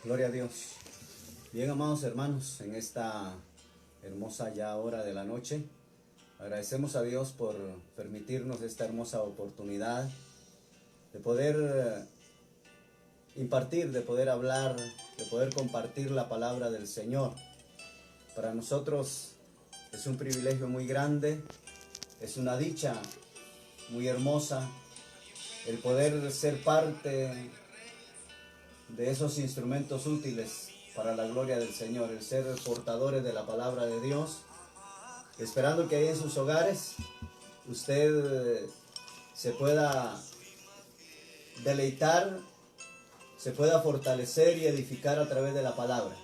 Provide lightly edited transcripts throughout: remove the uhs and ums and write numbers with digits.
Gloria a Dios. Bien, amados hermanos, en esta hermosa ya hora de la noche, agradecemos a Dios por permitirnos esta hermosa oportunidad de poder impartir, de poder hablar, de poder compartir la palabra del Señor. Para nosotros es un privilegio muy grande, es una dicha muy hermosa el poder ser parte de esos instrumentos útiles para la gloria del Señor, el ser portadores de la palabra de Dios, esperando que ahí en sus hogares usted se pueda deleitar, se pueda fortalecer y edificar a través de la palabra,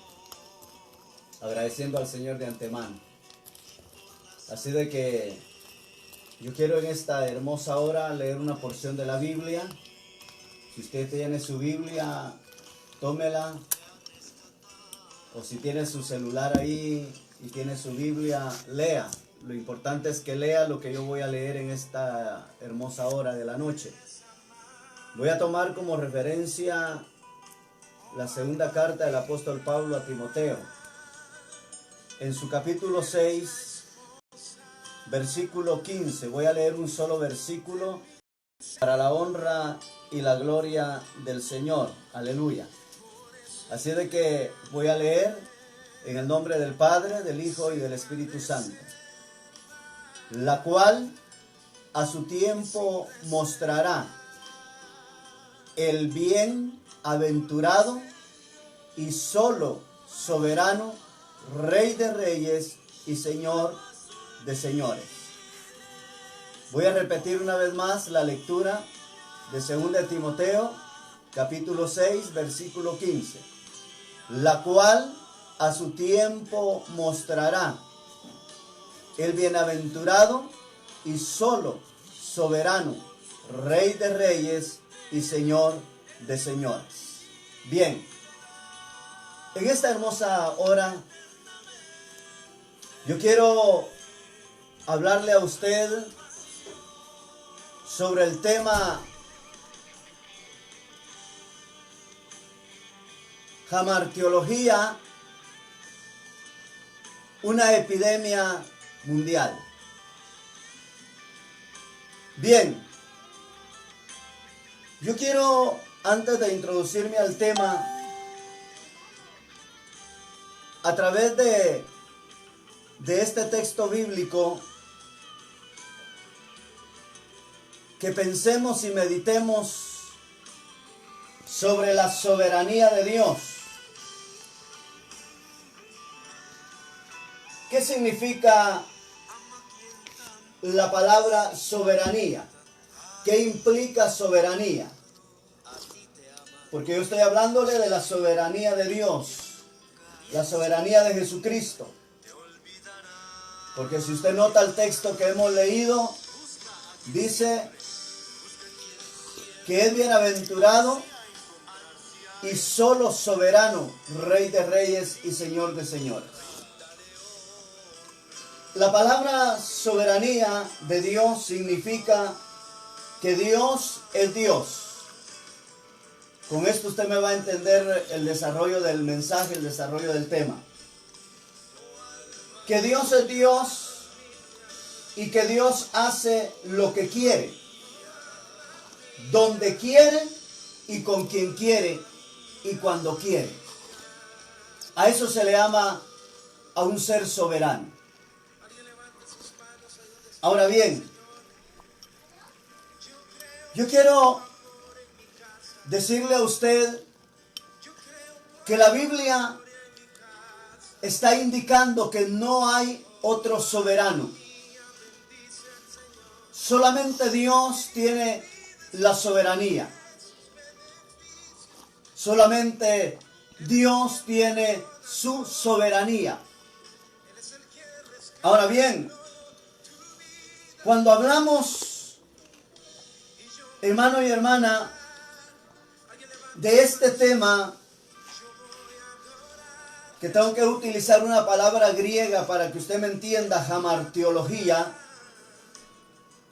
agradeciendo al Señor de antemano. Así de que yo quiero en esta hermosa hora leer una porción de la Biblia. Si usted tiene su Biblia, tómela, o si tiene su celular ahí y tiene su Biblia, lea. Lo importante es que lea lo que yo voy a leer en esta hermosa hora de la noche. Voy a tomar como referencia la segunda carta del apóstol Pablo a Timoteo. En su capítulo 6, versículo 15, voy a leer un solo versículo para la honra y la gloria del Señor. Aleluya. Así de que voy a leer en el nombre del Padre, del Hijo y del Espíritu Santo. La cual a su tiempo mostrará el bienaventurado y solo soberano, Rey de reyes y Señor de señores. Voy a repetir una vez más la lectura de 2 Timoteo, capítulo 6, versículo 15. La cual a su tiempo mostrará el bienaventurado y solo soberano, Rey de reyes y Señor de señores. Bien, en esta hermosa hora yo quiero hablarle a usted sobre el tema Hamartiología, una epidemia mundial. Bien, yo quiero, antes de introducirme al tema, a través de este texto bíblico, que pensemos y meditemos sobre la soberanía de Dios. ¿Qué significa la palabra soberanía? ¿Qué implica soberanía? Porque yo estoy hablándole de la soberanía de Dios, la soberanía de Jesucristo. Porque si usted nota el texto que hemos leído, dice que es bienaventurado y solo soberano, Rey de reyes y Señor de señores. La palabra soberanía de Dios significa que Dios es Dios. Con esto usted me va a entender el desarrollo del mensaje, el desarrollo del tema. Que Dios es Dios y que Dios hace lo que quiere, donde quiere y con quien quiere y cuando quiere. A eso se le llama a un ser soberano. Ahora bien, yo quiero decirle a usted que la Biblia está indicando que no hay otro soberano. Solamente Dios tiene la soberanía. Solamente Dios tiene su soberanía. Ahora bien, cuando hablamos, hermano y hermana, de este tema, que tengo que utilizar una palabra griega para que usted me entienda, hamartiología,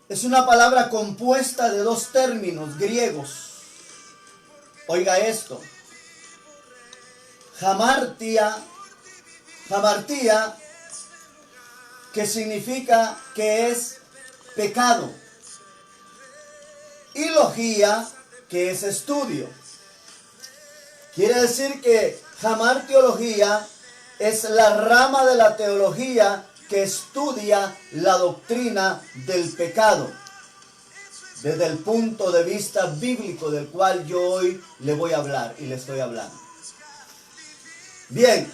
es una palabra compuesta de dos términos griegos. Oiga esto. Hamartia, que significa que es pecado. Y logía, que es estudio. Quiere decir que hamartiología es la rama de la teología que estudia la doctrina del pecado desde el punto de vista bíblico del cual yo hoy le voy a hablar y le estoy hablando. Bien,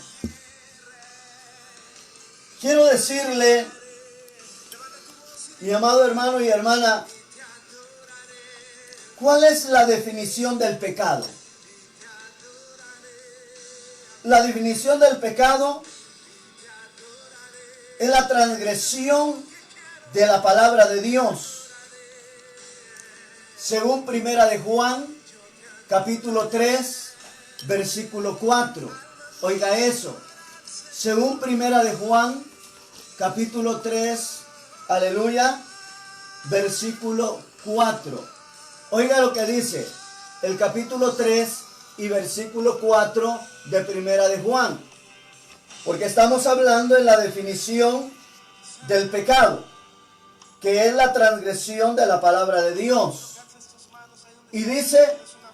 quiero decirle, mi amado hermano y hermana, ¿cuál es la definición del pecado? La definición del pecado es la transgresión de la palabra de Dios. Según Primera de Juan, capítulo 3, versículo 4. Oiga eso. Según Primera de Juan, capítulo 3, aleluya, versículo 4. Oiga lo que dice el capítulo 3 y versículo 4 de Primera de Juan. Porque estamos hablando en la definición del pecado, que es la transgresión de la palabra de Dios. Y dice,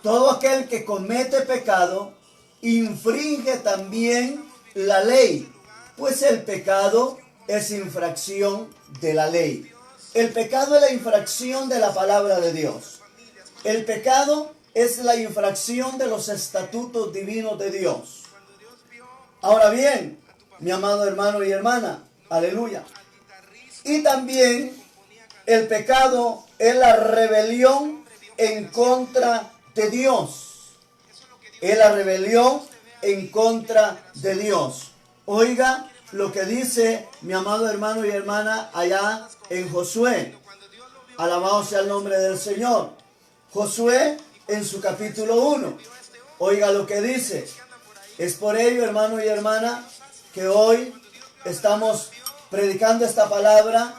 todo aquel que comete pecado, infringe también la ley, pues el pecado es infracción de la ley. El pecado es la infracción de la palabra de Dios. El pecado es la infracción de los estatutos divinos de Dios. Ahora bien, mi amado hermano y hermana, aleluya. Y también el pecado es la rebelión en contra de Dios. Es la rebelión en contra de Dios. Oiga lo que dice mi amado hermano y hermana allá en Josué. Alabado sea el nombre del Señor. Josué en su capítulo 1. Oiga lo que dice. Es por ello, hermano y hermana, que hoy estamos predicando esta palabra.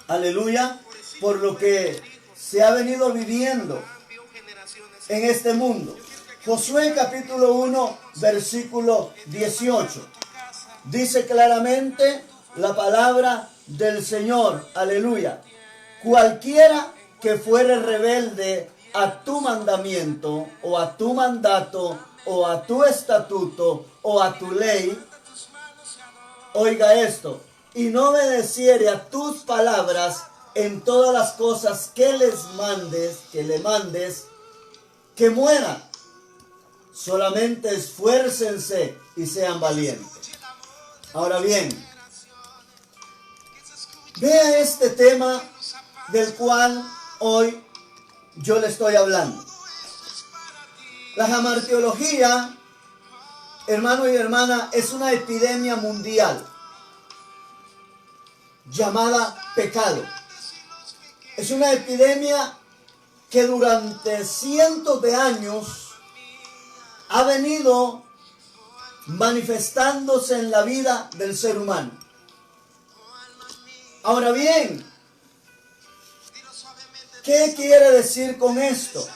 Aleluya. Por lo que se ha venido viviendo en este mundo. Josué capítulo 1, versículo 18. Dice claramente la palabra del Señor. Aleluya. Cualquiera que fuere rebelde a tu mandamiento, o a tu mandato, o a tu estatuto, o a tu ley, oiga esto, y no obedeciere a tus palabras en todas las cosas que le mandes, que muera. Solamente esfuércense y sean valientes. Ahora bien, vea este tema del cual hoy yo le estoy hablando. La hamartiología, hermano y hermana, es una epidemia mundial llamada pecado. Es una epidemia que durante cientos de años ha venido manifestándose en la vida del ser humano. Ahora bien, ¿qué quiere decir con esto?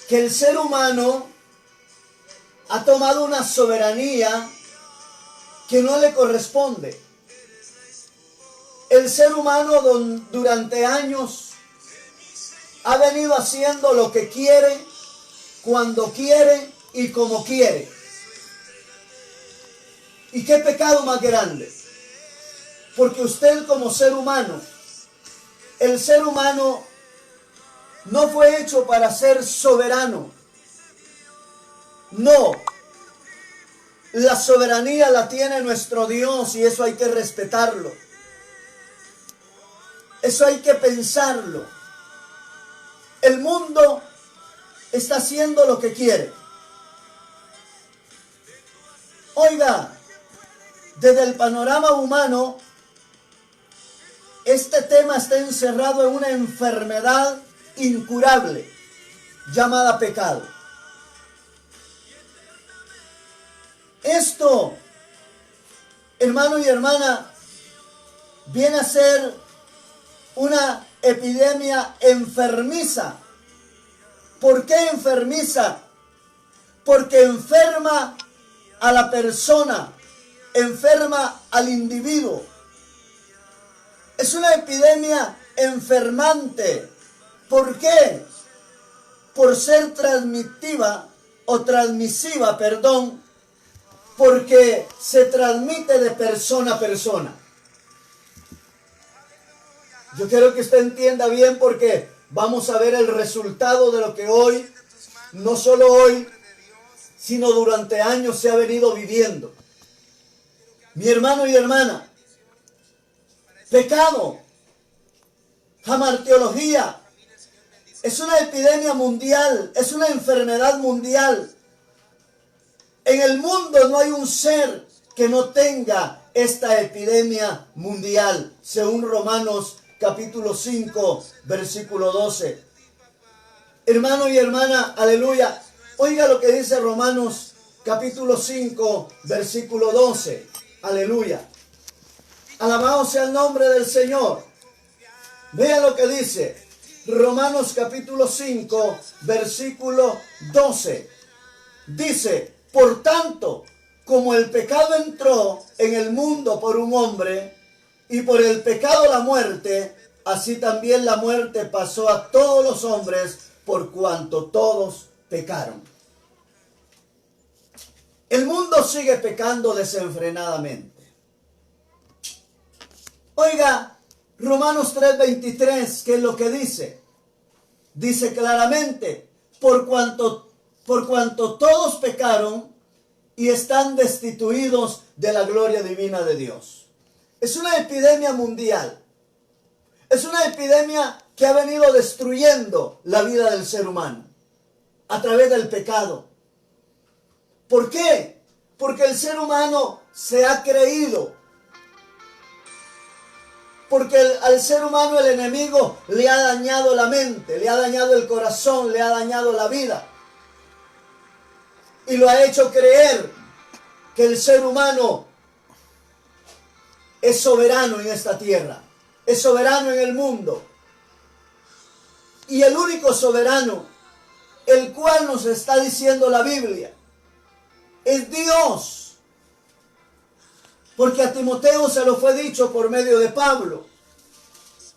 Que el ser humano ha tomado una soberanía que no le corresponde. El ser humano durante años ha venido haciendo lo que quiere, cuando quiere y como quiere. ¿Y qué pecado más grande? Porque usted como ser humano, el ser humano no fue hecho para ser soberano. No. La soberanía la tiene nuestro Dios y eso hay que respetarlo. Eso hay que pensarlo. El mundo está haciendo lo que quiere. Oiga, desde el panorama humano, este tema está encerrado en una enfermedad incurable llamada pecado. Esto, hermano y hermana, viene a ser una epidemia enfermiza. ¿Por qué enfermiza? porque enferma a la persona, enferma al individuo. Es una epidemia enfermante. ¿Por qué? Por ser transmisiva, porque se transmite de persona a persona. Yo quiero que usted entienda bien, porque vamos a ver el resultado de lo que hoy, no solo hoy, sino durante años se ha venido viviendo. Mi hermano y hermana, pecado, hamartiología, es una epidemia mundial, es una enfermedad mundial. En el mundo no hay un ser que no tenga esta epidemia mundial, según Romanos capítulo 5, versículo 12. Hermano y hermana, aleluya, oiga lo que dice Romanos capítulo 5, versículo 12, aleluya. Alabado sea el nombre del Señor. Vea lo que dice Romanos capítulo 5, versículo 12. Dice: por tanto, como el pecado entró en el mundo por un hombre, y por el pecado la muerte, así también la muerte pasó a todos los hombres, por cuanto todos pecaron. El mundo sigue pecando desenfrenadamente. Oiga, Romanos 3:23, ¿qué es lo que dice? Dice claramente: por cuanto todos pecaron y están destituidos de la gloria divina de Dios. Es una epidemia mundial. Es una epidemia que ha venido destruyendo la vida del ser humano a través del pecado. ¿Por qué? Porque el ser humano se ha creído. Porque al ser humano el enemigo le ha dañado la mente, le ha dañado el corazón, le ha dañado la vida. Y lo ha hecho creer que el ser humano es soberano en esta tierra, es soberano en el mundo. Y el único soberano, el cual nos está diciendo la Biblia, es Dios. Porque a Timoteo se lo fue dicho por medio de Pablo.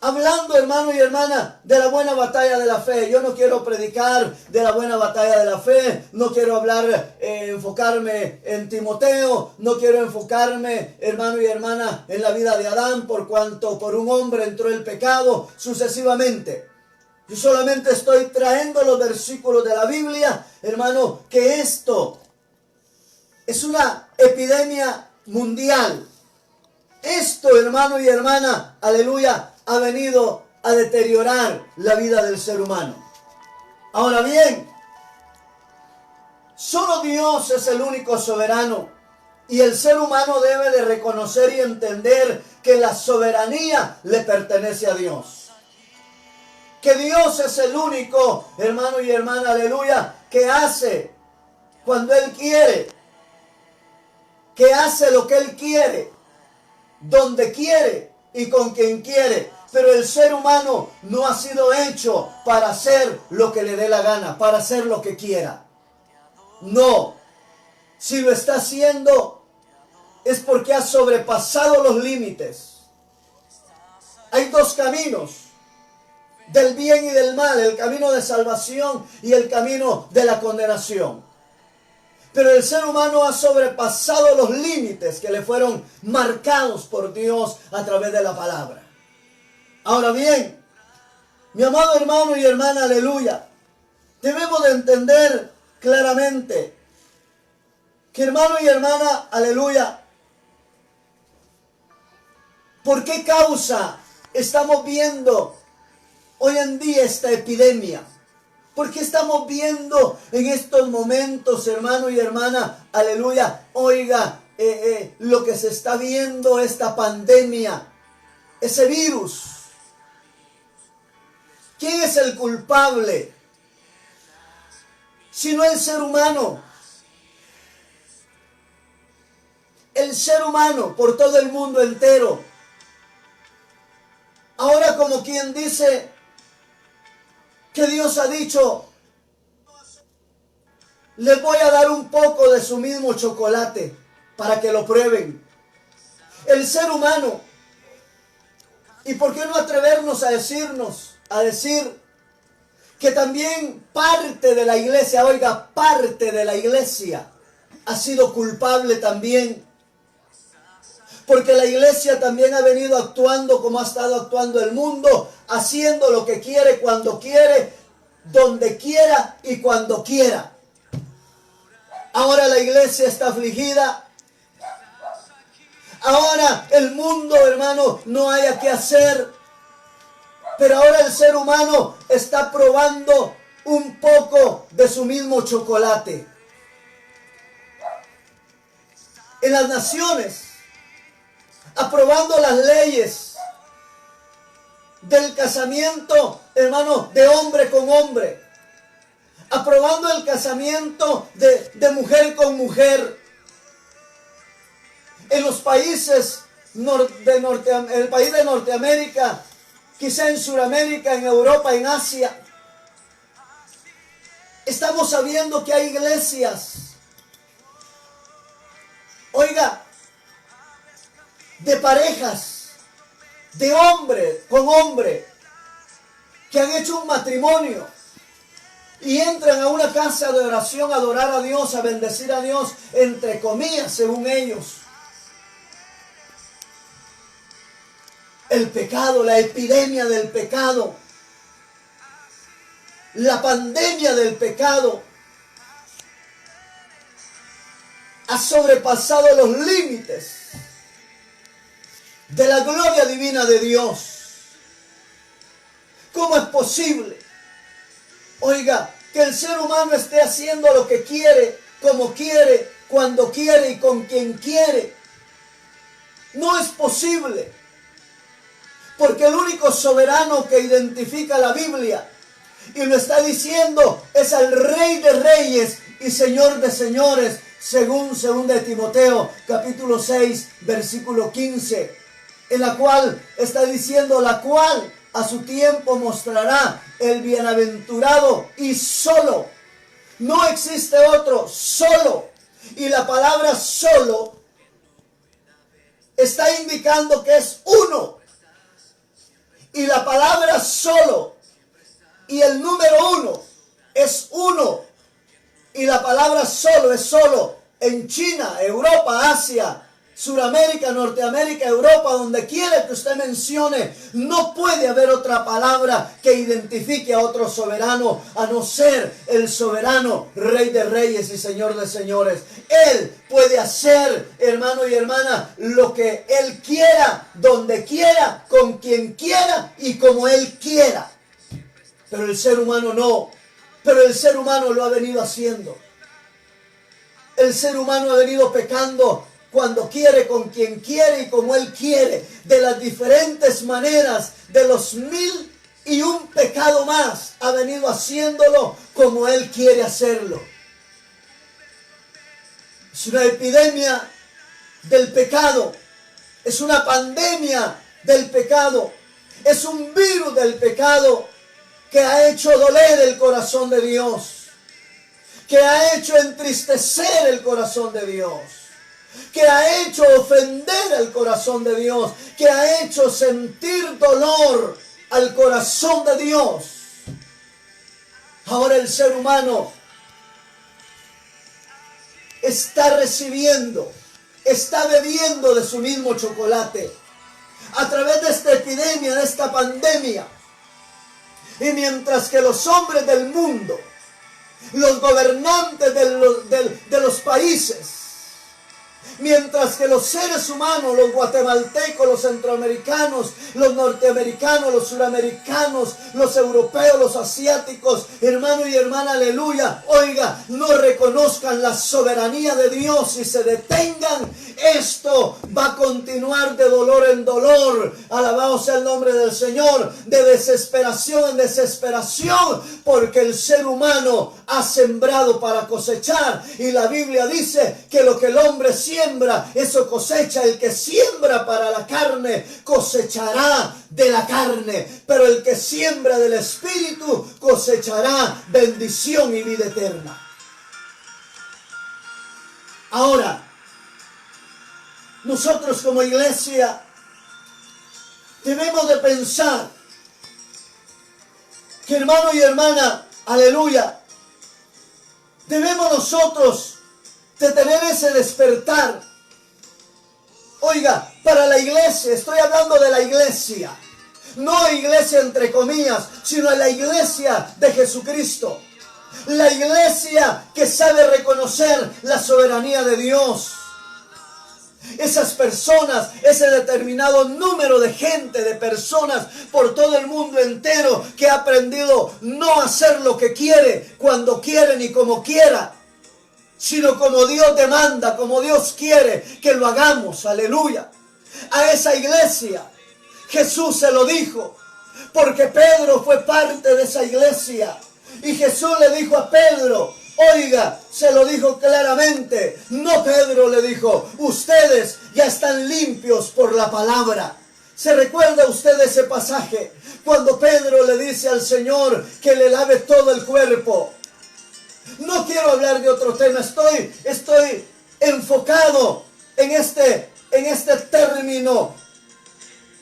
Hablando, hermano y hermana, de la buena batalla de la fe. Yo no quiero predicar de la buena batalla de la fe. No quiero hablar, enfocarme en Timoteo. No quiero enfocarme, hermano y hermana, en la vida de Adán, por cuanto por un hombre entró el pecado, sucesivamente. Yo solamente estoy trayendo los versículos de la Biblia, hermano, que esto es una epidemia mundial. Esto, hermano y hermana, aleluya, ha venido a deteriorar la vida del ser humano. Ahora bien, solo Dios es el único soberano, y el ser humano debe de reconocer y entender que la soberanía le pertenece a Dios. Que Dios es el único, hermano y hermana, aleluya, que hace cuando Él quiere, que hace lo que Él quiere, donde quiere y con quien quiere. Pero el ser humano no ha sido hecho para hacer lo que le dé la gana, para hacer lo que quiera. No. Si lo está haciendo es porque ha sobrepasado los límites. Hay dos caminos, del bien y del mal, el camino de salvación y el camino de la condenación. Pero el ser humano ha sobrepasado los límites que le fueron marcados por Dios a través de la palabra. Ahora bien, mi amado hermano y hermana, aleluya, debemos de entender claramente que, hermano y hermana, aleluya, ¿por qué causa estamos viendo hoy en día esta epidemia? ¿Por qué estamos viendo en estos momentos, hermano y hermana, aleluya, oiga, lo que se está viendo, esta pandemia, ese virus? ¿Quién es el culpable? Sino el ser humano. El ser humano por todo el mundo entero. Ahora, como quien dice que Dios ha dicho, les voy a dar un poco de su mismo chocolate para que lo prueben. El ser humano, y por qué no atrevernos a decir que también parte de la iglesia, oiga, parte de la iglesia ha sido culpable también. Porque la iglesia también ha venido actuando como ha estado actuando el mundo, haciendo lo que quiere, cuando quiere, donde quiera y cuando quiera. Ahora la iglesia está afligida. Ahora el mundo, hermano, no haya qué hacer. Pero ahora el ser humano está probando un poco de su mismo chocolate. En las naciones, aprobando las leyes del casamiento, hermano, de hombre con hombre. Aprobando el casamiento de mujer con mujer. En los países el país de Norteamérica, quizá en Sudamérica, en Europa, en Asia, estamos sabiendo que hay iglesias, oiga, de parejas, de hombre con hombre, que han hecho un matrimonio y entran a una casa de oración a adorar a Dios, a bendecir a Dios, entre comillas, según ellos. El pecado, la epidemia del pecado, la pandemia del pecado ha sobrepasado los límites de la gloria divina de Dios. ¿Cómo es posible, oiga, que el ser humano esté haciendo lo que quiere, como quiere, cuando quiere y con quien quiere? No es posible. Porque el único soberano que identifica la Biblia, y lo está diciendo, es al Rey de Reyes y Señor de Señores, según 2 Timoteo, capítulo 6, versículo 15, en la cual está diciendo, la cual a su tiempo mostrará el bienaventurado y solo. No existe otro, solo. Y la palabra solo está indicando que es uno. Y la palabra solo y el número uno es uno. Y la palabra solo es solo en China, Europa, Asia, Sudamérica, Norteamérica, Europa, donde quiera que usted mencione. No puede haber otra palabra que identifique a otro soberano, a no ser el soberano Rey de Reyes y Señor de Señores. Él puede hacer, hermano y hermana, lo que Él quiera, donde quiera, con quien quiera y como Él quiera. Pero el ser humano no. Pero el ser humano lo ha venido haciendo. El ser humano ha venido pecando cuando quiere, con quien quiere y como Él quiere, de las diferentes maneras, de los 1001 pecado más, ha venido haciéndolo como Él quiere hacerlo. Es una epidemia del pecado, es una pandemia del pecado, es un virus del pecado que ha hecho doler el corazón de Dios, que ha hecho entristecer el corazón de Dios, que ha hecho ofender el corazón de Dios, que ha hecho sentir dolor al corazón de Dios. Ahora el ser humano está recibiendo, está bebiendo de su mismo chocolate a través de esta epidemia, de esta pandemia. Y mientras que los hombres del mundo, los gobernantes de los países, mientras que los seres humanos, los guatemaltecos, los centroamericanos, los norteamericanos, los suramericanos, los europeos, los asiáticos, hermano y hermana, aleluya, oiga, no reconozcan la soberanía de Dios y se detengan, esto va a continuar de dolor en dolor, alabado sea el nombre del Señor, de desesperación en desesperación, porque el ser humano ha sembrado para cosechar, y la Biblia dice que lo que el hombre siembra, eso cosecha. El que siembra para la carne, cosechará de la carne, pero el que siembra del Espíritu, cosechará bendición y vida eterna. Ahora, nosotros como iglesia debemos de pensar que, hermano y hermana, aleluya, debemos nosotros de tener ese despertar. Oiga, para la iglesia, estoy hablando de la iglesia, no iglesia entre comillas, sino la iglesia de Jesucristo. La iglesia que sabe reconocer la soberanía de Dios. Esas personas, ese determinado número de gente, de personas por todo el mundo entero que ha aprendido no a hacer lo que quiere, cuando quiere ni como quiera, sino como Dios demanda, como Dios quiere que lo hagamos. Aleluya. A esa iglesia Jesús se lo dijo, porque Pedro fue parte de esa iglesia. Y Jesús le dijo a Pedro, oiga, se lo dijo claramente. No, Pedro le dijo, ustedes ya están limpios por la palabra. ¿Se recuerda usted ese pasaje? Cuando Pedro le dice al Señor que le lave todo el cuerpo. No quiero hablar de otro tema, estoy enfocado en este término.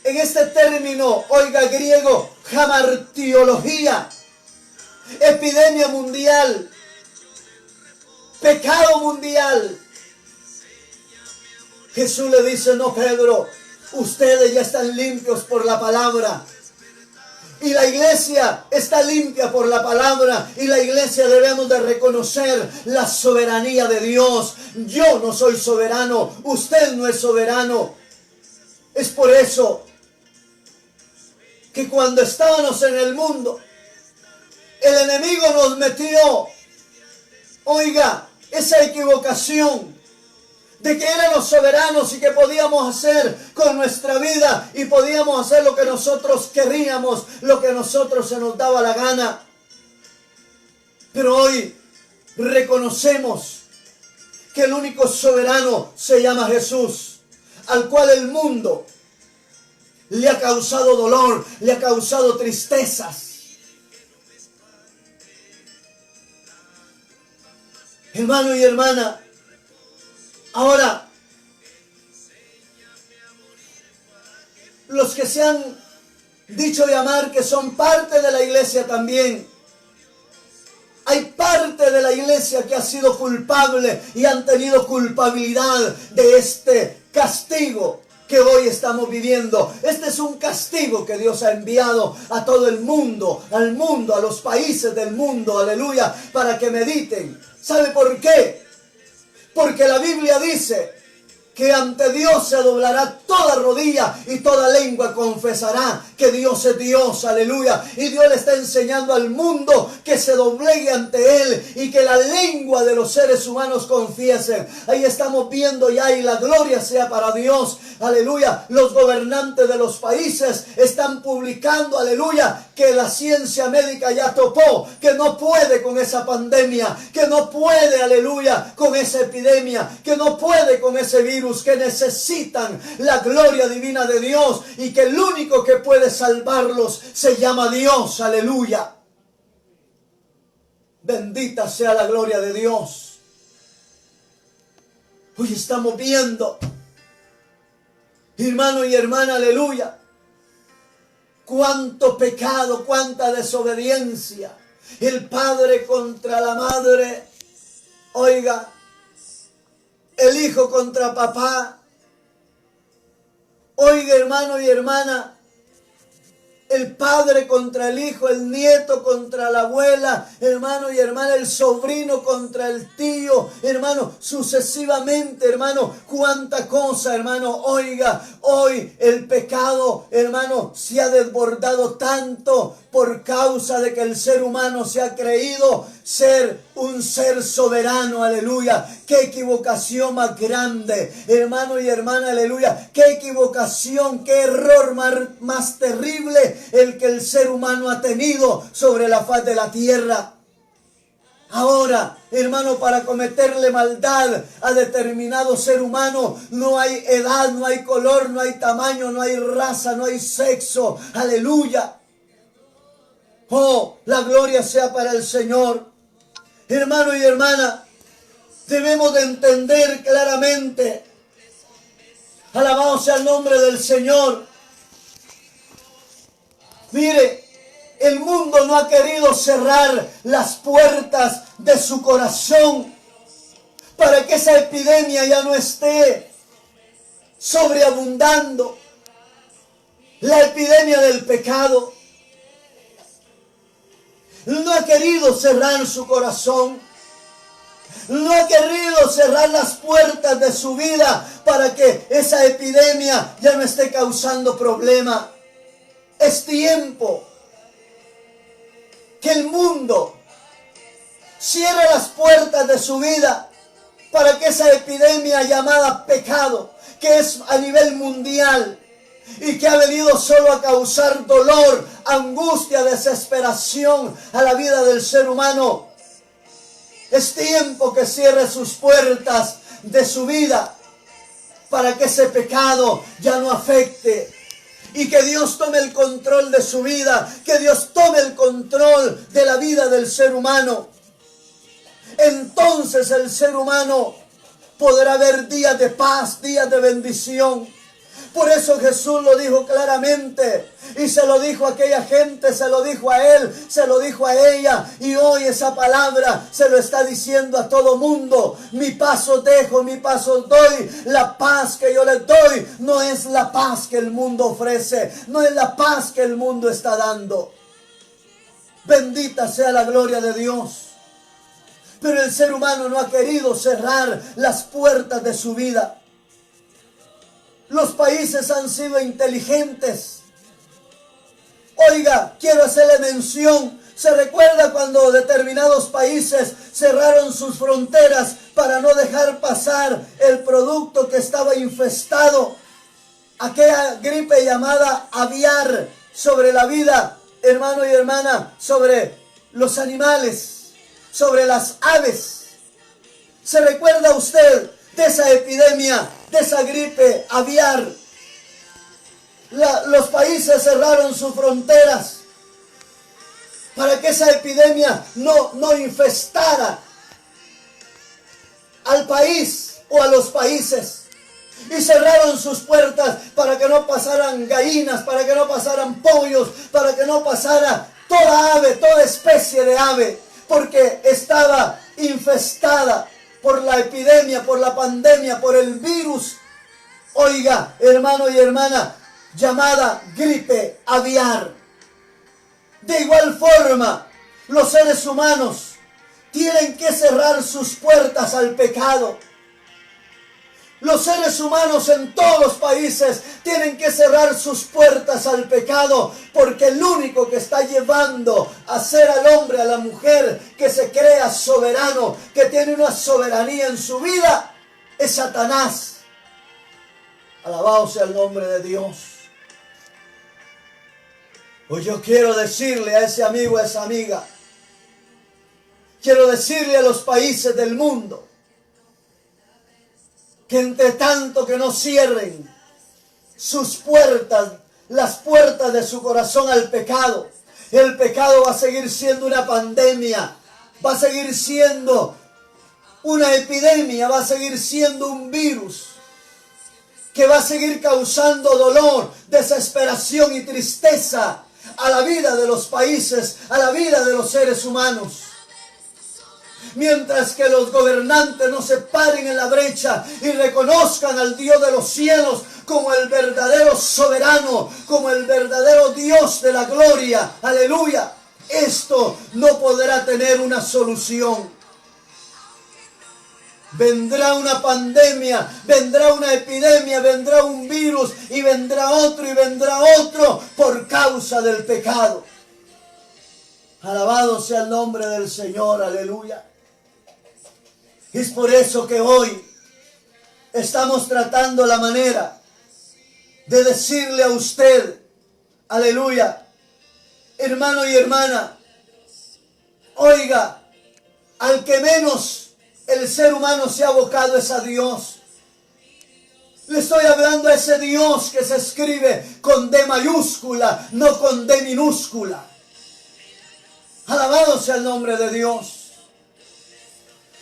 En este término, oiga, griego, hamartiología. Epidemia mundial, pecado mundial. Jesús le dice, no, Pedro, ustedes ya están limpios por la palabra. Y la iglesia está limpia por la palabra. Y la iglesia debemos de reconocer la soberanía de Dios. Yo no soy soberano, usted no es soberano. Es por eso que cuando estábamos en el mundo, el enemigo nos metió, oiga, esa equivocación de que éramos soberanos y que podíamos hacer con nuestra vida y podíamos hacer lo que nosotros queríamos, lo que nosotros se nos daba la gana. Pero hoy reconocemos que el único soberano se llama Jesús, al cual el mundo le ha causado dolor, le ha causado tristezas. Hermano y hermana, ahora, los que se han dicho llamar que son parte de la iglesia también, hay parte de la iglesia que ha sido culpable y han tenido culpabilidad de este castigo que hoy estamos viviendo. Este es un castigo que Dios ha enviado a todo el mundo, a los países del mundo, aleluya, para que mediten. ¿Sabe por qué? Porque la Biblia dice que ante Dios se doblará toda rodilla y toda lengua confesará que Dios es Dios, aleluya. Y Dios le está enseñando al mundo que se doblegue ante Él y que la lengua de los seres humanos confiesen. Ahí estamos viendo ya, y la gloria sea para Dios, aleluya. Los gobernantes de los países están publicando, aleluya, que la ciencia médica ya topó, que no puede con esa pandemia, que no puede, aleluya, con esa epidemia, que no puede con ese virus, que necesitan la gloria divina de Dios y que el único que puede salvarlos se llama Dios, aleluya. Bendita sea la gloria de Dios. Hoy estamos viendo, hermano y hermana, aleluya, cuánto pecado, cuánta desobediencia. El padre contra la madre, oiga, el hijo contra papá. Oiga, hermano y hermana, el padre contra el hijo, el nieto contra la abuela, hermano y hermana, el sobrino contra el tío, hermano, sucesivamente, hermano, cuánta cosa, hermano. Oiga, hoy el pecado, hermano, se ha desbordado tanto por causa de que el ser humano se ha creído ser un ser soberano, aleluya. Qué equivocación más grande, hermano y hermana, aleluya. Qué equivocación, qué error más terrible el que el ser humano ha tenido sobre la faz de la tierra. Ahora, hermano, para cometerle maldad a determinado ser humano, no hay edad, no hay color, no hay tamaño, no hay raza, no hay sexo, aleluya. Oh, la gloria sea para el Señor. Hermano y hermana, Debemos de entender claramente. Alabado sea el nombre del Señor. Mire, el mundo no ha querido cerrar las puertas de su corazón para que esa epidemia ya no esté sobreabundando. La epidemia del pecado. No ha querido cerrar su corazón. No ha querido cerrar las puertas de su vida para que esa epidemia ya no esté causando problema. Es tiempo que el mundo cierre las puertas de su vida para que esa epidemia llamada pecado, que es a nivel mundial y que ha venido solo a causar dolor, angustia, desesperación a la vida del ser humano, es tiempo que cierre sus puertas de su vida para que ese pecado ya no afecte. Y que Dios tome el control de su vida, que Dios tome el control de la vida del ser humano. Entonces el ser humano podrá ver días de paz, días de bendición. Por eso Jesús lo dijo claramente y se lo dijo a aquella gente, se lo dijo a él, se lo dijo a ella, y hoy esa palabra se lo está diciendo a todo mundo. Mi paz os dejo, mi paz os doy. La paz que yo les doy no es la paz que el mundo ofrece, no es la paz que el mundo está dando. Bendita sea la gloria de Dios. Pero el ser humano no ha querido cerrar las puertas de su vida. Los países han sido inteligentes. Oiga, quiero hacerle mención. ¿Se recuerda cuando determinados países cerraron sus fronteras para no dejar pasar el producto que estaba infestado? Aquella gripe llamada aviar sobre la vida, hermano y hermana, sobre los animales, sobre las aves. ¿Se recuerda usted de esa epidemia, de esa gripe aviar? Los países cerraron sus fronteras para que esa epidemia no infestara al país o a los países. Y cerraron sus puertas para que no pasaran gallinas, para que no pasaran pollos, para que no pasara toda ave, toda especie de ave, porque estaba infestada por la epidemia, por la pandemia, por el virus. Oiga, hermano y hermana, llamada gripe aviar. De igual forma, los seres humanos tienen que cerrar sus puertas al pecado. Los seres humanos en todos los países tienen que cerrar sus puertas al pecado, porque el único que está llevando a ser al hombre, a la mujer, que se crea soberano, que tiene una soberanía en su vida, es Satanás. Alabado sea el nombre de Dios. Pues yo quiero decirle a ese amigo, a esa amiga, quiero decirle a los países del mundo, que entre tanto que no cierren sus puertas, las puertas de su corazón al pecado, el pecado va a seguir siendo una pandemia, va a seguir siendo una epidemia, va a seguir siendo un virus que va a seguir causando dolor, desesperación y tristeza a la vida de los países, a la vida de los seres humanos. Mientras que los gobernantes no se paren en la brecha y reconozcan al Dios de los cielos como el verdadero soberano, como el verdadero Dios de la gloria. Aleluya. Esto no podrá tener una solución. Vendrá una pandemia, vendrá una epidemia, vendrá un virus y vendrá otro por causa del pecado. Alabado sea el nombre del Señor, aleluya. Es por eso que hoy estamos tratando la manera de decirle a usted, aleluya, hermano y hermana, oiga, al que menos el ser humano se ha abocado es a Dios. Le estoy hablando a ese Dios que se escribe con D mayúscula, no con D minúscula. Alabado sea el nombre de Dios.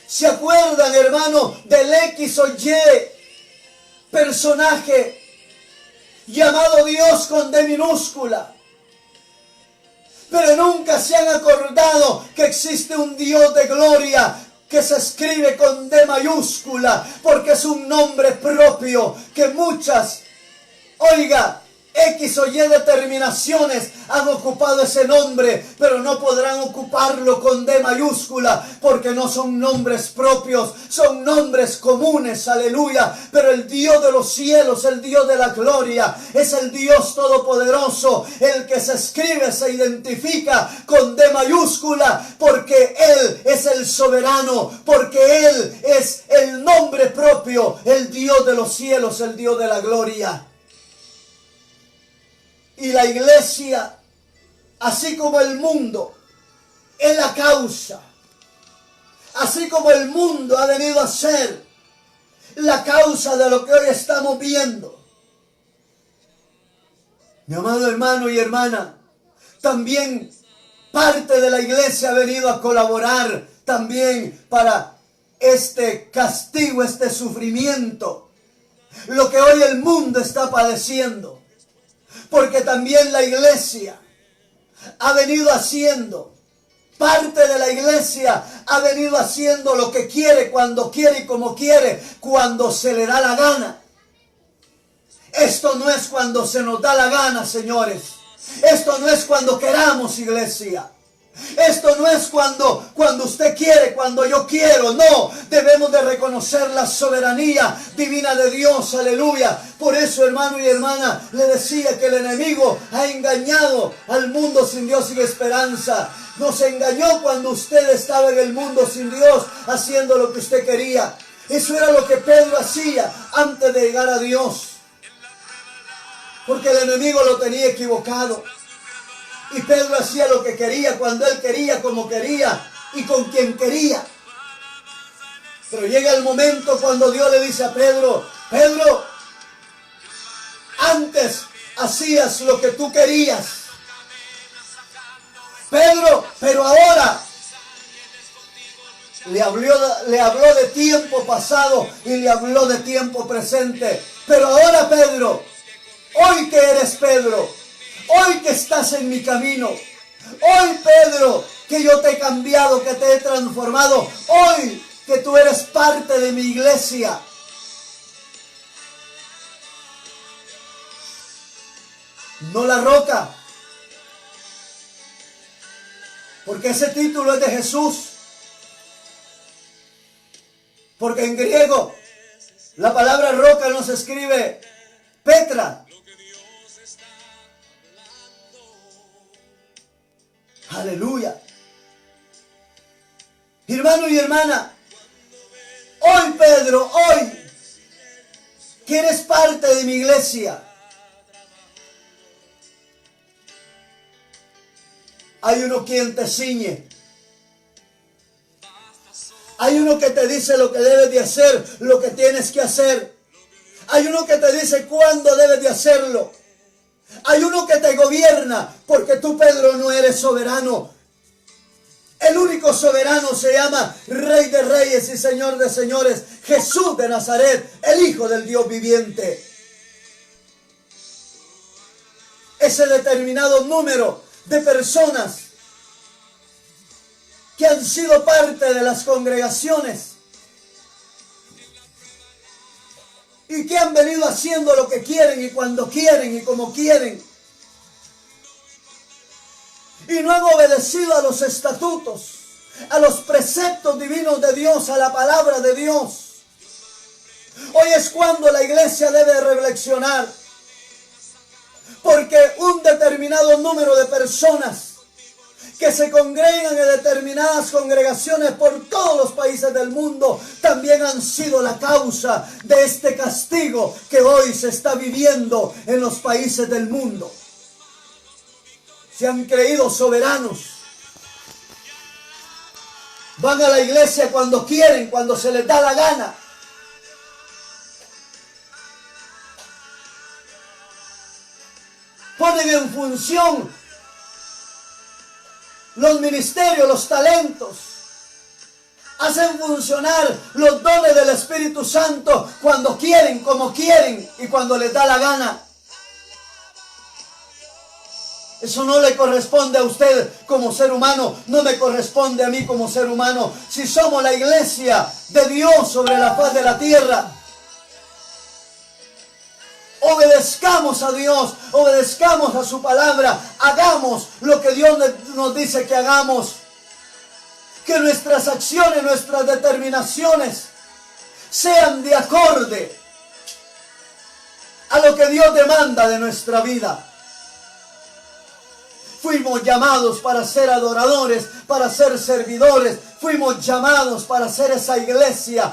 ¿Se acuerdan, hermano, del X o Y personaje llamado Dios con D minúscula? Pero nunca se han acordado que existe un Dios de gloria que se escribe con D mayúscula, porque es un nombre propio que muchas, oiga, X o Y determinaciones han ocupado ese nombre, pero no podrán ocuparlo con D mayúscula, porque no son nombres propios, son nombres comunes, aleluya. Pero el Dios de los cielos, el Dios de la gloria, es el Dios todopoderoso, el que se escribe, se identifica con D mayúscula, porque Él es el soberano, porque Él es el nombre propio, el Dios de los cielos, el Dios de la gloria. Y la iglesia, así como el mundo, es la causa. Así como el mundo ha venido a ser la causa de lo que hoy estamos viendo. Mi amado hermano y hermana, también parte de la iglesia ha venido a colaborar también para este castigo, este sufrimiento, lo que hoy el mundo está padeciendo. Porque también la iglesia ha venido haciendo, parte de la iglesia ha venido haciendo lo que quiere, cuando quiere y como quiere, cuando se le da la gana. Esto no es cuando se nos da la gana, señores. Esto no es cuando queramos, iglesia. Esto no es cuando usted quiere, cuando yo quiero. No, debemos de reconocer la soberanía divina de Dios, aleluya. Por eso, hermano y hermana, le decía que el enemigo ha engañado al mundo sin Dios, sin esperanza. Nos engañó cuando usted estaba en el mundo sin Dios, haciendo lo que usted quería. Eso era lo que Pedro hacía antes de llegar a Dios, porque el enemigo lo tenía equivocado. Y Pedro hacía lo que quería, cuando él quería, como quería y con quien quería. Pero llega el momento cuando Dios le dice a Pedro: Pedro, antes hacías lo que tú querías, Pedro, pero ahora. Le habló de tiempo pasado y le habló de tiempo presente. Pero ahora, Pedro, hoy que eres Pedro, hoy que estás en mi camino, hoy, Pedro, que yo te he cambiado, que te he transformado, hoy que tú eres parte de mi iglesia, no la roca, porque ese título es de Jesús, porque en griego la palabra roca no se escribe Petra. Aleluya. Hermano y hermana, hoy, Pedro, hoy que eres parte de mi iglesia, hay uno quien te ciñe. Hay uno que te dice lo que debes de hacer, lo que tienes que hacer. Hay uno que te dice cuándo debes de hacerlo. Hay uno que te gobierna, porque tú, Pedro, no eres soberano. El único soberano se llama Rey de Reyes y Señor de Señores, Jesús de Nazaret, el Hijo del Dios viviente. Ese determinado número de personas que han sido parte de las congregaciones y que han venido haciendo lo que quieren y cuando quieren y como quieren, y no han obedecido a los estatutos, a los preceptos divinos de Dios, a la palabra de Dios. Hoy es cuando la iglesia debe reflexionar, porque un determinado número de personas que se congregan en determinadas congregaciones por todos los países del mundo también han sido la causa de este castigo que hoy se está viviendo en los países del mundo. Se han creído soberanos. Van a la iglesia cuando quieren, cuando se les da la gana. Ponen en función los ministerios, los talentos, Hacen funcionar los dones del Espíritu Santo cuando quieren, como quieren y cuando les da la gana. Eso no le corresponde a usted como ser humano, no me corresponde a mí como ser humano. Si somos la iglesia de Dios sobre la faz de la tierra, obedezcamos a Dios, obedezcamos a su palabra, hagamos lo que Dios nos dice que hagamos. Que nuestras acciones, nuestras determinaciones sean de acorde a lo que Dios demanda de nuestra vida. Fuimos llamados para ser adoradores, para ser servidores. Fuimos llamados para ser esa iglesia,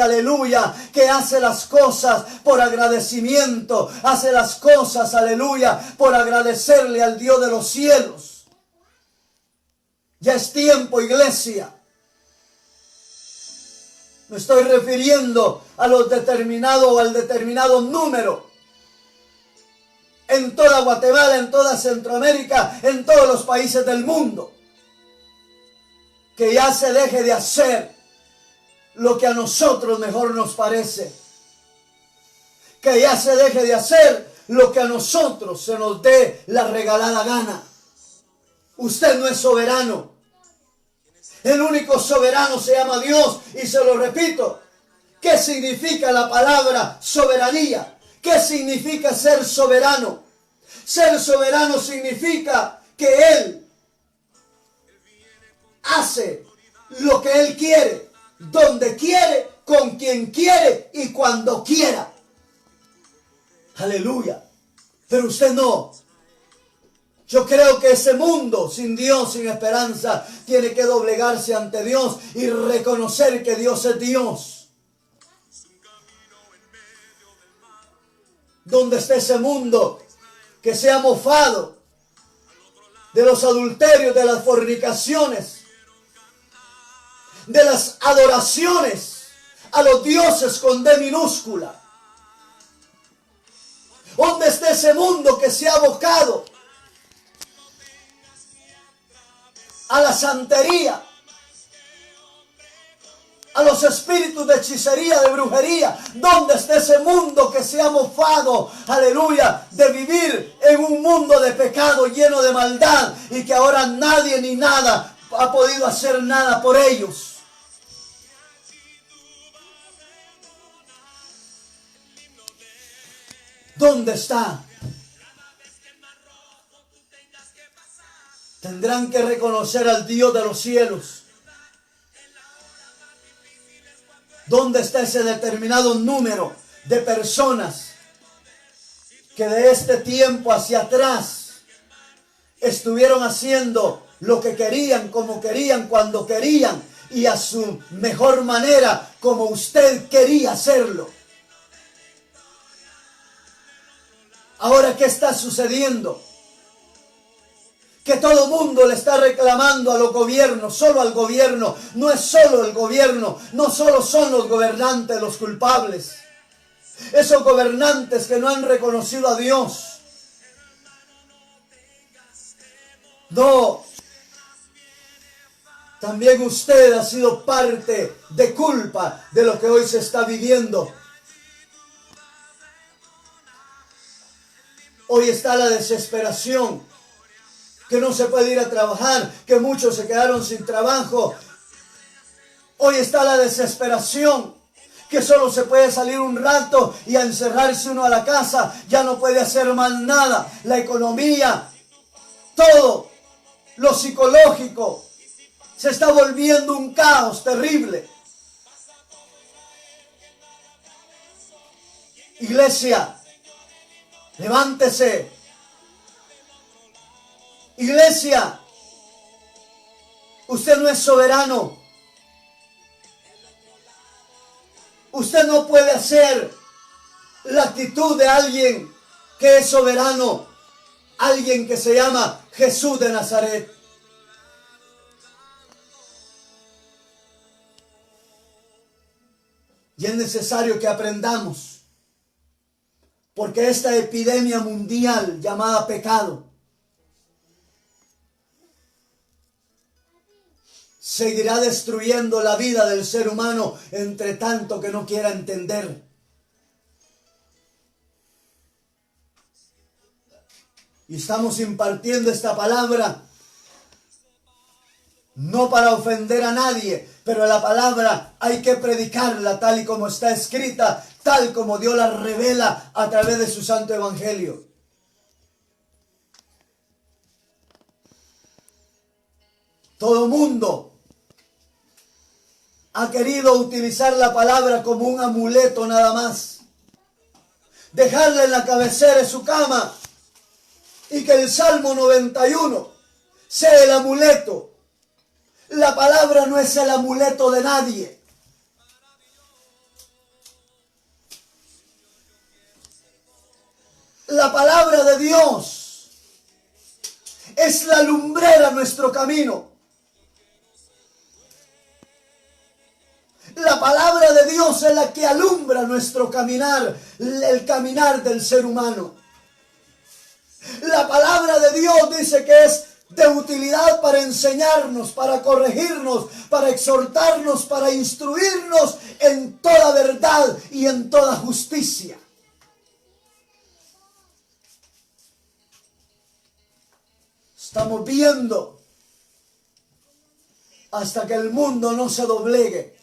aleluya, que hace las cosas por agradecimiento, hace las cosas, aleluya, por agradecerle al Dios de los cielos. Ya es tiempo, iglesia. Me estoy refiriendo a los determinados o al determinado número. En toda Guatemala, en toda Centroamérica, en todos los países del mundo. Que ya se deje de hacer lo que a nosotros mejor nos parece. Que ya se deje de hacer lo que a nosotros se nos dé la regalada gana. Usted no es soberano. El único soberano se llama Dios. Y se lo repito. ¿Qué significa la palabra soberanía? ¿Qué significa ser soberano? Ser soberano significa que Él hace lo que Él quiere, donde quiere, con quien quiere y cuando quiera. Aleluya. Pero usted no. Yo creo que ese mundo sin Dios, sin esperanza, tiene que doblegarse ante Dios y reconocer que Dios es Dios. ¿Dónde está ese mundo que se ha mofado de los adulterios, de las fornicaciones, de las adoraciones a los dioses con D minúscula? ¿Dónde está ese mundo que se ha abocado a la santería, a los espíritus de hechicería, de brujería? ¿Dónde está ese mundo que se ha mofado, aleluya, de vivir en un mundo de pecado lleno de maldad y que ahora nadie ni nada ha podido hacer nada por ellos? ¿Dónde está? Tendrán que reconocer al Dios de los cielos. ¿Dónde está ese determinado número de personas que de este tiempo hacia atrás estuvieron haciendo lo que querían, como querían, cuando querían y a su mejor manera, como usted quería hacerlo? Ahora, ¿qué está sucediendo? Que todo mundo le está reclamando a los gobiernos, solo al gobierno. No es solo el gobierno, no solo son los gobernantes los culpables. Esos gobernantes que no han reconocido a Dios. No. También usted ha sido parte de culpa de lo que hoy se está viviendo. Hoy está la desesperación, que no se puede ir a trabajar, que muchos se quedaron sin trabajo. Hoy está la desesperación, que solo se puede salir un rato y a encerrarse uno a la casa, ya no puede hacer más nada. La economía, todo, lo psicológico, se está volviendo un caos terrible. Iglesia, levántese. Iglesia, usted no es soberano. Usted no puede hacer la actitud de alguien que es soberano, alguien que se llama Jesús de Nazaret. Y es necesario que aprendamos, porque esta epidemia mundial llamada pecado seguirá destruyendo la vida del ser humano entre tanto que no quiera entender. Y estamos impartiendo esta palabra no para ofender a nadie, pero la palabra hay que predicarla tal y como está escrita, tal como Dios la revela a través de su santo evangelio. Todo mundo ha querido utilizar la palabra como un amuleto nada más. Dejarla en la cabecera de su cama y que el Salmo 91 sea el amuleto. La palabra no es el amuleto de nadie. La palabra de Dios es la lumbrera a nuestro camino. La palabra de Dios es la que alumbra nuestro caminar, el caminar del ser humano. La palabra de Dios dice que es de utilidad para enseñarnos, para corregirnos, para exhortarnos, para instruirnos en toda verdad y en toda justicia. Estamos viendo hasta que el mundo no se doblegue.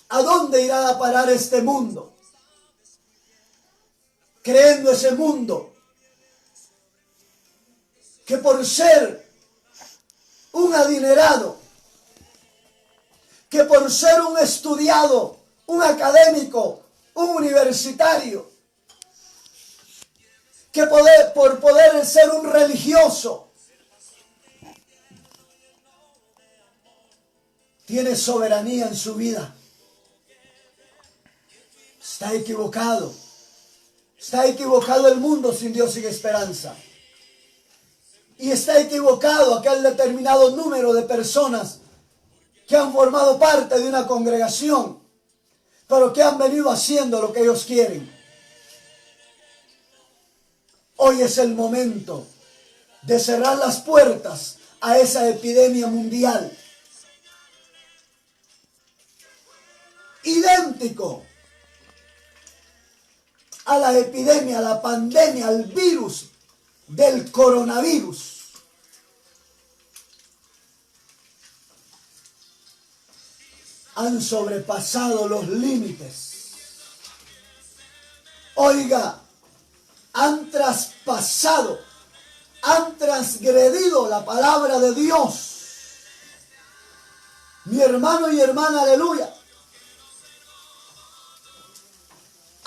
¿A dónde irá a parar este mundo? Creyendo ese mundo que por ser un adinerado, que por ser un estudiado, un académico, un universitario, que por poder ser un religioso, tiene soberanía en su vida. Está equivocado. Está equivocado el mundo sin Dios, sin esperanza. Y está equivocado aquel determinado número de personas que han formado parte de una congregación, pero que han venido haciendo lo que ellos quieren. Hoy es el momento de cerrar las puertas a esa epidemia mundial. Idéntico a la epidemia, a la pandemia, al virus del coronavirus. Han sobrepasado los límites. Oiga, han traspasado, han transgredido la palabra de Dios. Mi hermano y hermana, aleluya.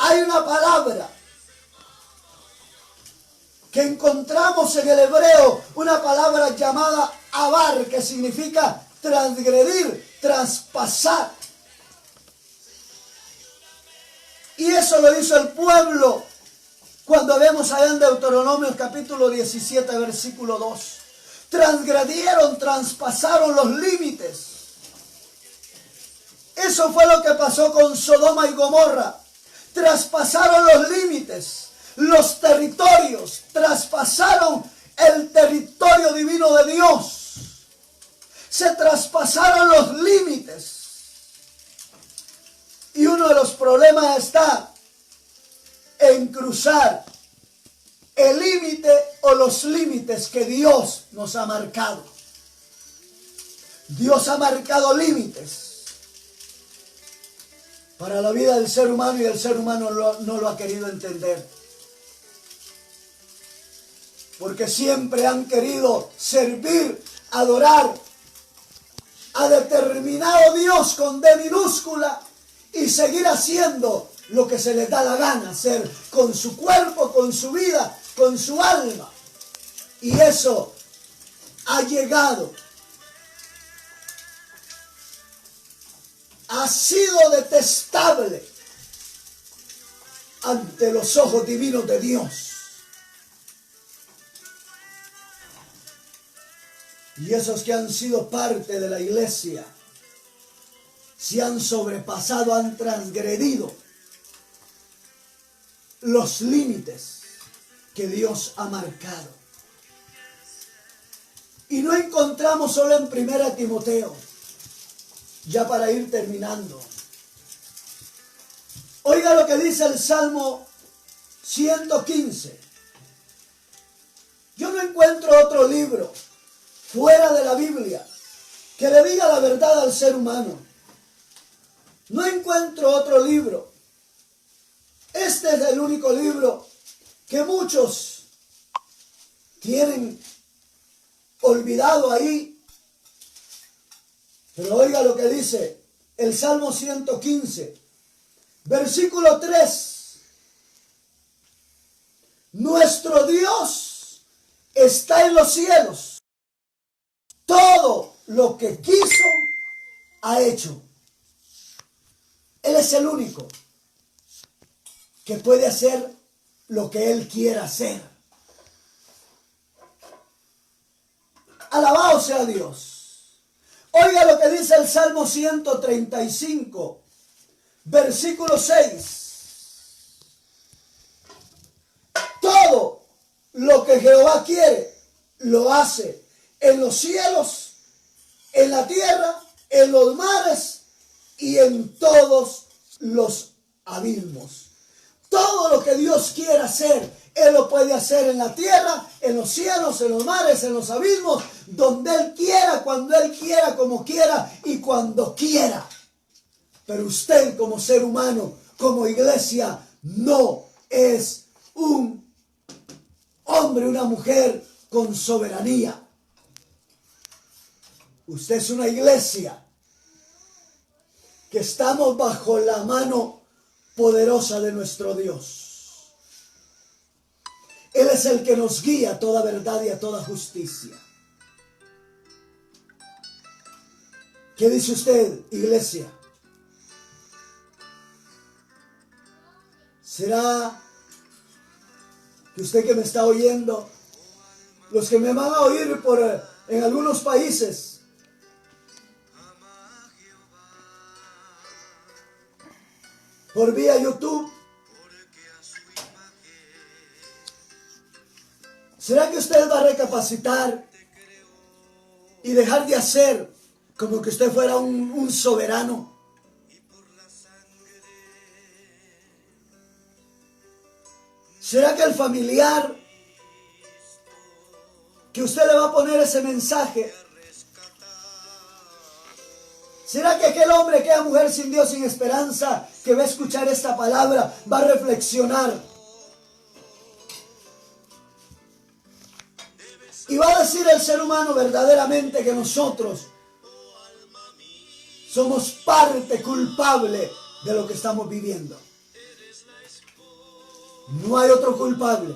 Hay una palabra que encontramos en el hebreo, una palabra llamada abar, que significa transgredir, traspasar. Y eso lo hizo el pueblo cuando vemos allá en Deuteronomio capítulo 17, versículo 2. Transgredieron, traspasaron los límites. Eso fue lo que pasó con Sodoma y Gomorra. Traspasaron los límites, los territorios, traspasaron el territorio divino de Dios. Se traspasaron los límites. Y uno de los problemas está en cruzar el límite o los límites que Dios nos ha marcado. Dios ha marcado límites para la vida del ser humano y el ser humano no lo ha querido entender. Porque siempre han querido servir, adorar a determinado Dios con D minúscula y seguir haciendo lo que se les da la gana hacer con su cuerpo, con su vida, con su alma. Y eso ha llegado, ha sido detestable ante los ojos divinos de Dios. Y esos que han sido parte de la iglesia se han sobrepasado, han transgredido los límites que Dios ha marcado. Y no encontramos solo en 1 Timoteo. ya para ir terminando. Oiga lo que dice el Salmo 115. Yo no encuentro otro libro fuera de la Biblia que le diga la verdad al ser humano. No encuentro otro libro. Este es el único libro que muchos tienen olvidado ahí. Pero oiga lo que dice el Salmo 115, versículo 3. Nuestro Dios está en los cielos. Todo lo que quiso ha hecho. Él es el único que puede hacer lo que Él quiera hacer. Alabado sea Dios. Oiga lo que dice el Salmo 135, versículo 6. Todo lo que Jehová quiere, lo hace en los cielos, en la tierra, en los mares y en todos los abismos. Todo lo que Dios quiera hacer, Él lo puede hacer en la tierra, en los cielos, en los mares, en los abismos, donde Él quiera, cuando Él quiera, como quiera y cuando quiera. Pero usted como ser humano, como iglesia, no es un hombre, una mujer con soberanía. Usted es una iglesia que estamos bajo la mano poderosa de nuestro Dios. Él es el que nos guía a toda verdad y a toda justicia. ¿Qué dice usted, iglesia? ¿Será que usted que me está oyendo, los que me van a oír en algunos países, por vía YouTube, ¿será que usted va a recapacitar y dejar de hacer como que usted fuera un soberano? ¿Será que el familiar que usted le va a poner ese mensaje, será que aquel hombre, aquella mujer sin Dios, sin esperanza, que va a escuchar esta palabra, va a reflexionar y va a decir el ser humano verdaderamente que nosotros somos parte culpable de lo que estamos viviendo? No hay otro culpable.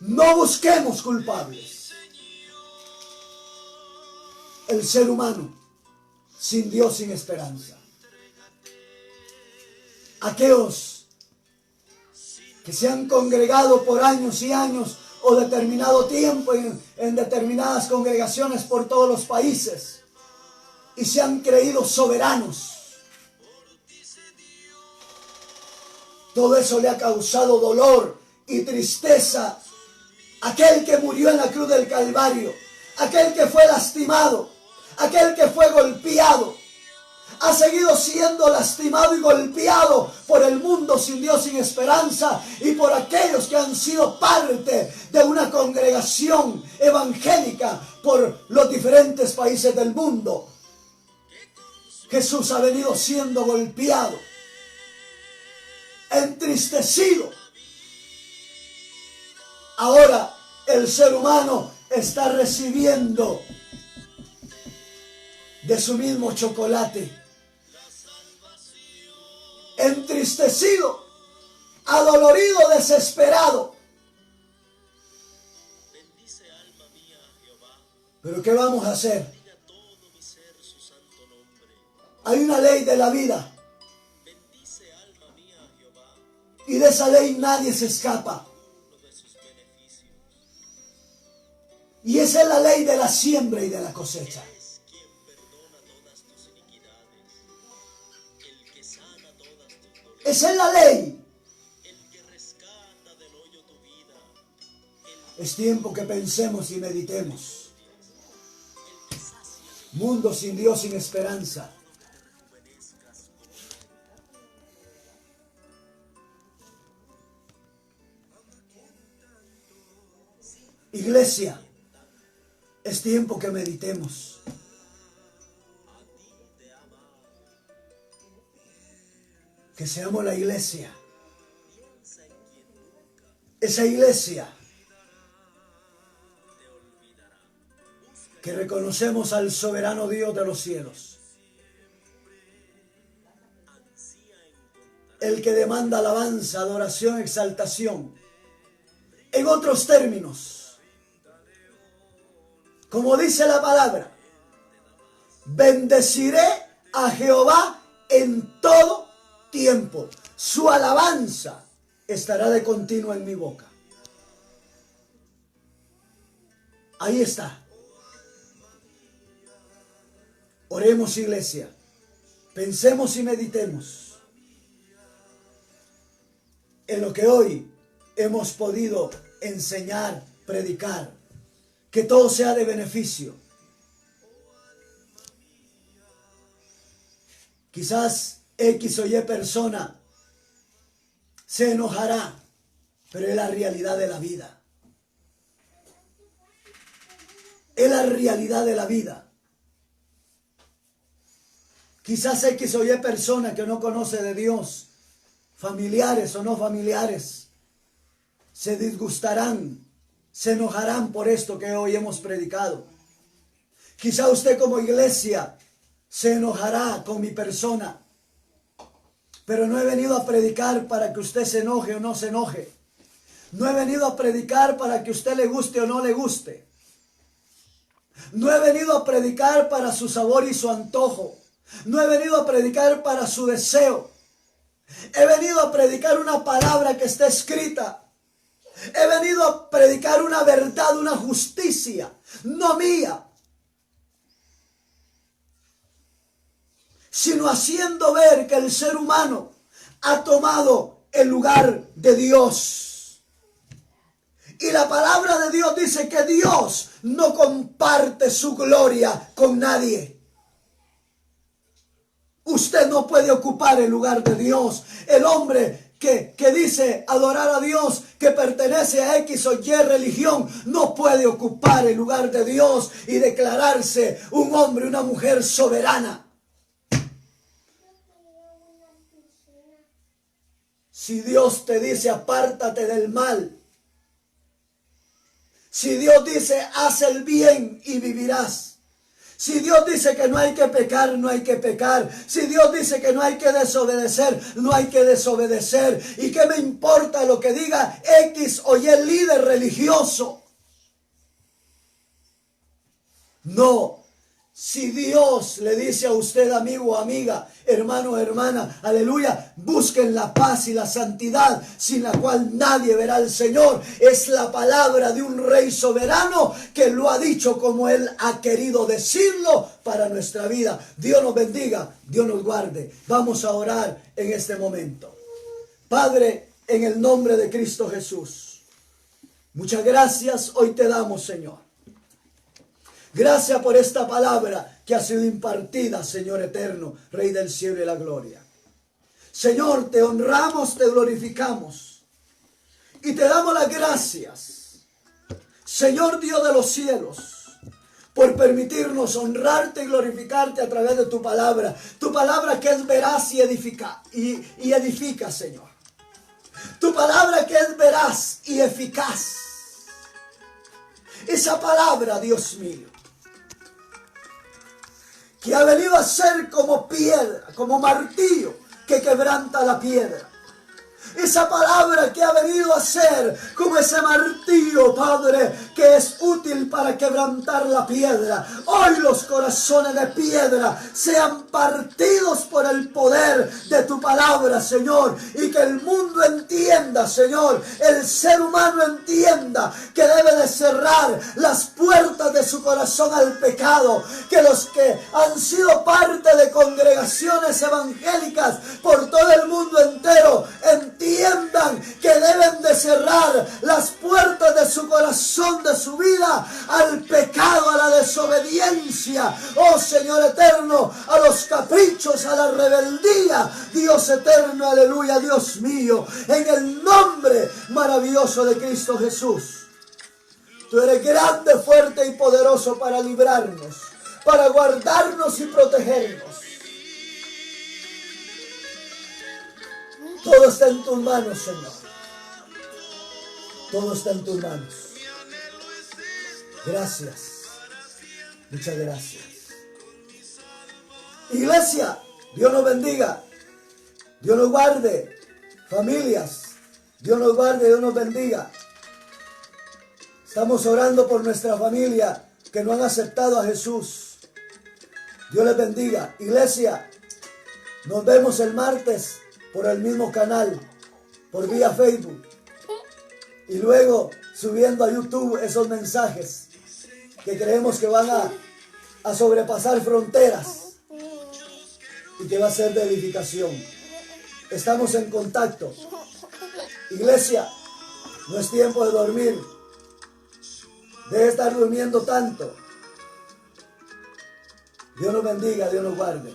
No busquemos culpables. El ser humano sin Dios, sin esperanza. Aquellos que se han congregado por años y años o determinado tiempo en determinadas congregaciones por todos los países y se han creído soberanos. Todo eso le ha causado dolor y tristeza. Aquel que murió en la cruz del Calvario, aquel que fue lastimado, aquel que fue golpeado, ha seguido siendo lastimado y golpeado por el mundo sin Dios, sin esperanza, y por aquellos que han sido parte de una congregación evangélica por los diferentes países del mundo. Jesús ha venido siendo golpeado, entristecido. Ahora el ser humano está recibiendo de su mismo chocolate. Entristecido, adolorido, desesperado. Pero ¿qué vamos a hacer? Hay una ley de la vida. Y de esa ley nadie se escapa. Y esa es la ley de la siembra y de la cosecha. Esa es la ley. Es tiempo que pensemos y meditemos. Mundo sin Dios, sin esperanza. Iglesia, es tiempo que meditemos. Que seamos la iglesia. Esa iglesia que reconocemos al soberano Dios de los cielos. El que demanda alabanza, adoración, exaltación. En otros términos, como dice la palabra, bendeciré a Jehová en todo tiempo. Su alabanza estará de continuo en mi boca. Ahí está. Oremos, iglesia. Pensemos y meditemos en lo que hoy hemos podido enseñar, predicar. Que todo sea de beneficio. Quizás X o Y persona se enojará, pero es la realidad de la vida. Es la realidad de la vida. Quizás X o Y persona que no conoce de Dios, familiares o no familiares, se disgustarán, se enojarán por esto que hoy hemos predicado. Quizá usted como iglesia se enojará con mi persona, pero no he venido a predicar para que usted se enoje o no se enoje. No he venido a predicar para que usted le guste o no le guste. No he venido a predicar para su sabor y su antojo. No he venido a predicar para su deseo. He venido a predicar una palabra que está escrita. He venido a predicar una verdad, una justicia, no mía, sino haciendo ver que el ser humano ha tomado el lugar de Dios. Y la palabra de Dios dice que Dios no comparte su gloria con nadie. Usted no puede ocupar el lugar de Dios. El hombre que dice adorar a Dios, que pertenece a X o Y religión, no puede ocupar el lugar de Dios y declararse un hombre, una mujer soberana. Si Dios te dice apártate del mal, si Dios dice haz el bien y vivirás, si Dios dice que no hay que pecar, no hay que pecar. Si Dios dice que no hay que desobedecer, no hay que desobedecer. ¿Y qué me importa lo que diga X o Y líder religioso? No. Si Dios le dice a usted, amigo o amiga, hermano o hermana, aleluya, busquen la paz y la santidad sin la cual nadie verá al Señor. Es la palabra de un rey soberano que lo ha dicho como Él ha querido decirlo para nuestra vida. Dios nos bendiga, Dios nos guarde. Vamos a orar en este momento. Padre, en el nombre de Cristo Jesús, muchas gracias hoy te damos, Señor. Gracias por esta palabra que ha sido impartida, Señor eterno, Rey del cielo y la gloria. Señor, te honramos, te glorificamos y te damos las gracias, Señor Dios de los cielos, por permitirnos honrarte y glorificarte a través de tu palabra que es veraz y edifica, Señor. Tu palabra que es veraz y eficaz. Esa palabra, Dios mío, que ha venido a ser como piedra, como martillo que quebranta la piedra. Esa palabra que ha venido a ser como ese martillo, Padre, que es útil para quebrantar la piedra. Hoy los corazones de piedra sean partidos por el poder de tu palabra, Señor. Y que el mundo entienda, Señor, el ser humano entienda que debe de cerrar las puertas de su corazón al pecado. Que los que han sido parte de congregaciones evangélicas por todo el mundo entero entiendan que deben de cerrar las puertas de su corazón, de su vida, al pecado, a la desobediencia, oh Señor eterno, a los caprichos, a la rebeldía. Dios eterno, aleluya, Dios mío, en el nombre maravilloso de Cristo Jesús. Tú eres grande, fuerte y poderoso para librarnos, para guardarnos y protegernos. Todo está en tus manos, Señor. Todo está en tus manos. Gracias. Muchas gracias. Iglesia, Dios nos bendiga. Dios nos guarde. Familias, Dios nos guarde, Dios nos bendiga. Estamos orando por nuestra familia que no han aceptado a Jesús. Dios les bendiga. Iglesia, nos vemos el martes por el mismo canal, por vía Facebook. Y luego subiendo a YouTube esos mensajes que creemos que van a sobrepasar fronteras y que va a ser de edificación. Estamos en contacto. Iglesia, no es tiempo de dormir. Deje de estar durmiendo tanto. Dios nos bendiga, Dios nos guarde.